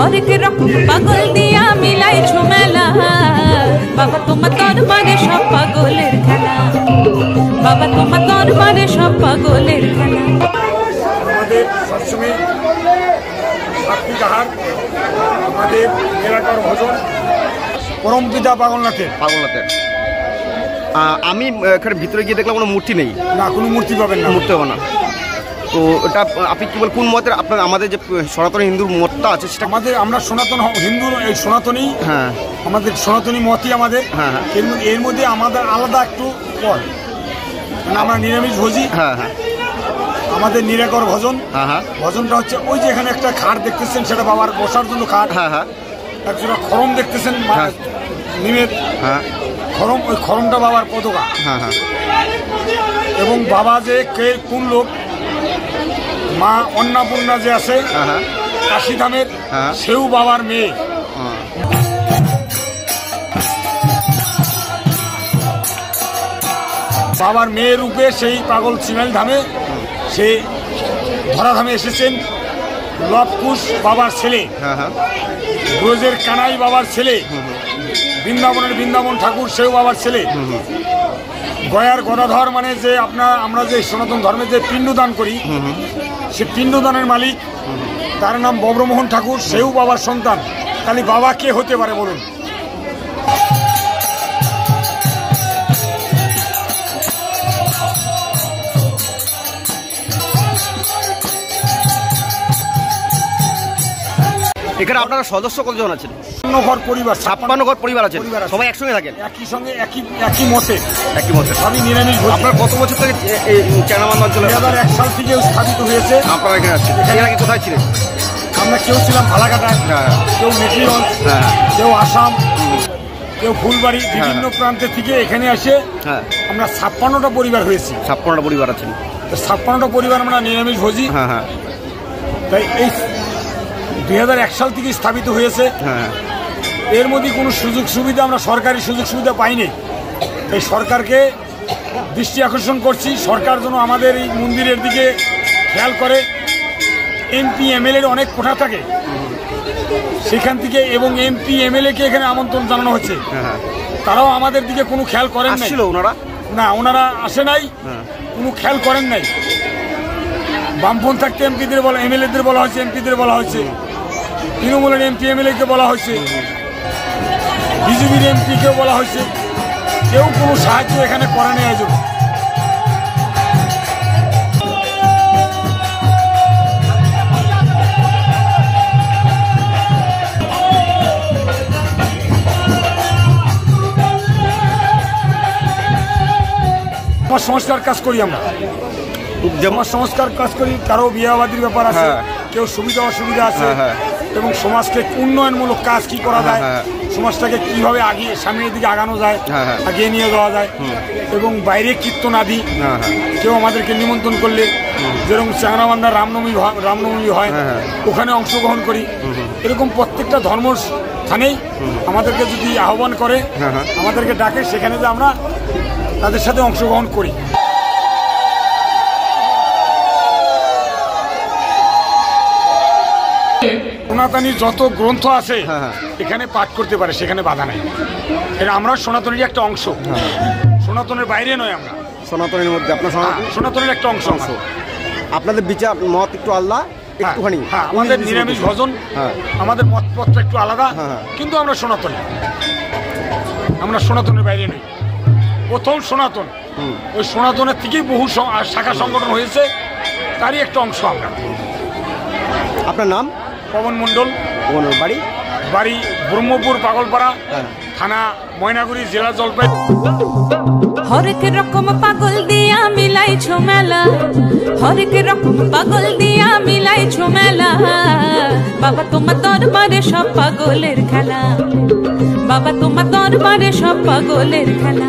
হরেক রকম পাগল দিয়া মিলাইছো মেলা। বাবা তোমার দরবারে সব পাগলের খেলা, বাবা তোমার দরবারে সব পাগলের খেলা। আমাদের সবসময় সাত্বিক আহার, আমাদের নিরাকার ভজন, পরম পিতা পাগলনাথের। আমি এখানে ভিতরে গিয়ে দেখলাম কোনো মূর্তি নেই। না, কোনো মূর্তি পাবেন না, মূর্তি হবে না। তো এটা আপনি কি বলেন কোন মতের? আপনার আমাদের যে সনাতনী হিন্দুর মতটা আছে সেটা আমরা সনাতন হিন্দু, এই সনাতনী, হ্যাঁ আমাদের সনাতনী মতই আমাদের। হ্যাঁ। এর মধ্যে আমাদের আলাদা একটু পদ, মানে আমরা নিরামিষ ভোজি। হ্যাঁ হ্যাঁ। আমাদের নিরাকর ভজন। হ্যাঁ হ্যাঁ। ভজনটা হচ্ছে ওই যে এখানে একটা খাট দেখতেছেন, সেটা বাবার বসার জন্য খাট। হ্যাঁ হ্যাঁ। একজোড়া খরম দেখতেছেন নিমের। হ্যাঁ। খরম, ওই খরমটা বাবার পতাকা। হ্যাঁ হ্যাঁ। এবং বাবা যে কোন লোক, মা অন্নপূর্ণা যে আছে কাশীধামের, সেও বাবার মেয়ে। বাবার মেয়ে রূপে সেই পাগল চিমেল ধামে, সে ধরাধামে এসেছেন। লবকুশ বাবার ছেলে, ব্রজের কানাই বাবার ছেলে, বৃন্দাবনের বৃন্দাবন ঠাকুর সেও বাবার ছেলে। গয়ার গদাধর মানে যে আমরা যে সনাতন ধর্মে যে পিণ্ডদান করি, সে পিণ্ডদানের মালিক, তার নাম বব্রমোহন ঠাকুর, সেও বাবার সন্তান। তাহলে বাবা কে হতে পারে বলুন? এখানে আপনারা সদস্য কতজন আছেন? 56 পরিবার, 56 ঘর পরিবার আছেন, সবাই একসঙ্গে থাকেন? একই সঙ্গে, একই মতে। সবই নিরামিষ। আপনার কত বছর থেকে এই চ্যাংড়াবান্ধা অঞ্চলে? 2001 সাল থেকে স্থাপিত হয়েছে। আপনারা এখানে আসছেন? এখানে আগে কোথায় ছিলেন? আমরা কেউ ছিলাম ফালাকাটায়, কেউ মেটিগঞ্জ, কেউ আসাম, কেউ ফুলবাড়ি, বিভিন্ন প্রান্তে থেকে এখানে এসে আমরা 56টা পরিবার হয়েছি। 56টা পরিবার আছেন? 56টা পরিবার আমরা নিরামিষ ভোজি। তাই এই 2001 সাল থেকে স্থাপিত হয়েছে। এর মধ্যে কোনো সুযোগ সুবিধা, আমরা সরকারি সুযোগ সুবিধা পাইনি। তাই সরকারকে দৃষ্টি আকর্ষণ করছি, সরকার যেন আমাদের এই মন্দিরের দিকে খেয়াল করে। এমপি এমএলএর অনেক কোঠা থাকে সেখান থেকে, এবং এমপি এমএলএ-কে এখানে আমন্ত্রণ জানানো হচ্ছে, তারাও আমাদের দিকে কোনো খেয়াল করেন নাই। না, ওনারা আসে নাই, কোনো খেয়াল করেন নাই। বামপন্থী থাকতে এমপিদের বলা, এমএলএদের বলা হয়েছে, এমপিদের বলা হয়েছে, তৃণমূলের এমপি এমএলএ-কে বলা হয়েছে, বিজেপির এমপিকেও বলা হয়েছে, কেউ কোনো সাহায্য এখানে করে নেই আজও। সংস্কার কাজ করি আমরা, যেমন সংস্কার কাজ করি, কারো বিয়েবাদীর ব্যাপার আছে, কেউ সুবিধা অসুবিধা আছে, এবং সমাজকে উন্নয়নমূলক কাজ কি করা যায়, সমাজটাকে কিভাবে সামনের দিকে আগানো যায়, এগিয়ে নিয়ে যাওয়া যায়। এবং বাইরে কীর্তন আদি কেউ আমাদেরকে নিমন্ত্রণ করলে, যেরকম চ্যাংড়াবান্ধার রামনবমী হয়, ওখানে অংশগ্রহণ করি। এরকম প্রত্যেকটা ধর্ম স্থানেই আমাদেরকে যদি আহ্বান করে, আমাদেরকে ডাকে, সেখানে যে আমরা তাদের সাথে অংশগ্রহণ করি। সনাতনী যত গ্রন্থ আছে এখানে পাঠ করতে পারে, সেখানে বাধা নাই। এটা আমরা সনাতনীর একটা অংশ, সনাতনের বাইরে নয়। আমরা সনাতনের মধ্যে, আপনার সনাতনের একটা অংশ। আপনাদের বিচার মত একটু আলাদা, একটুখানি। আমাদের নিরামিষ ভজন, আমাদের মতপত্র একটু আলাদা, কিন্তু আমরা সনাতনী, আমরা সনাতনের বাইরে নই। প্রথম সনাতন, ওই সনাতনের থেকেই বহু শাখা সংগঠন হয়েছে, তারই একটা অংশ আমরা। আপনার নাম? পবন মণ্ডল। বাড়ি ব্রহ্মপুর, পাগলপাড়া, থানা ময়নাগুড়ি, জেলা জলপাইগুড়ি। হরেক রকম পাগল দিয়া মিলাইছো মেলা, হরেক রকম পাগল দিয়া মিলাইছো মেলা। বাবা তোমার দরবারে সব পাগলের খেলা, বাবা তোমার দরবারে সব পাগলের খেলা।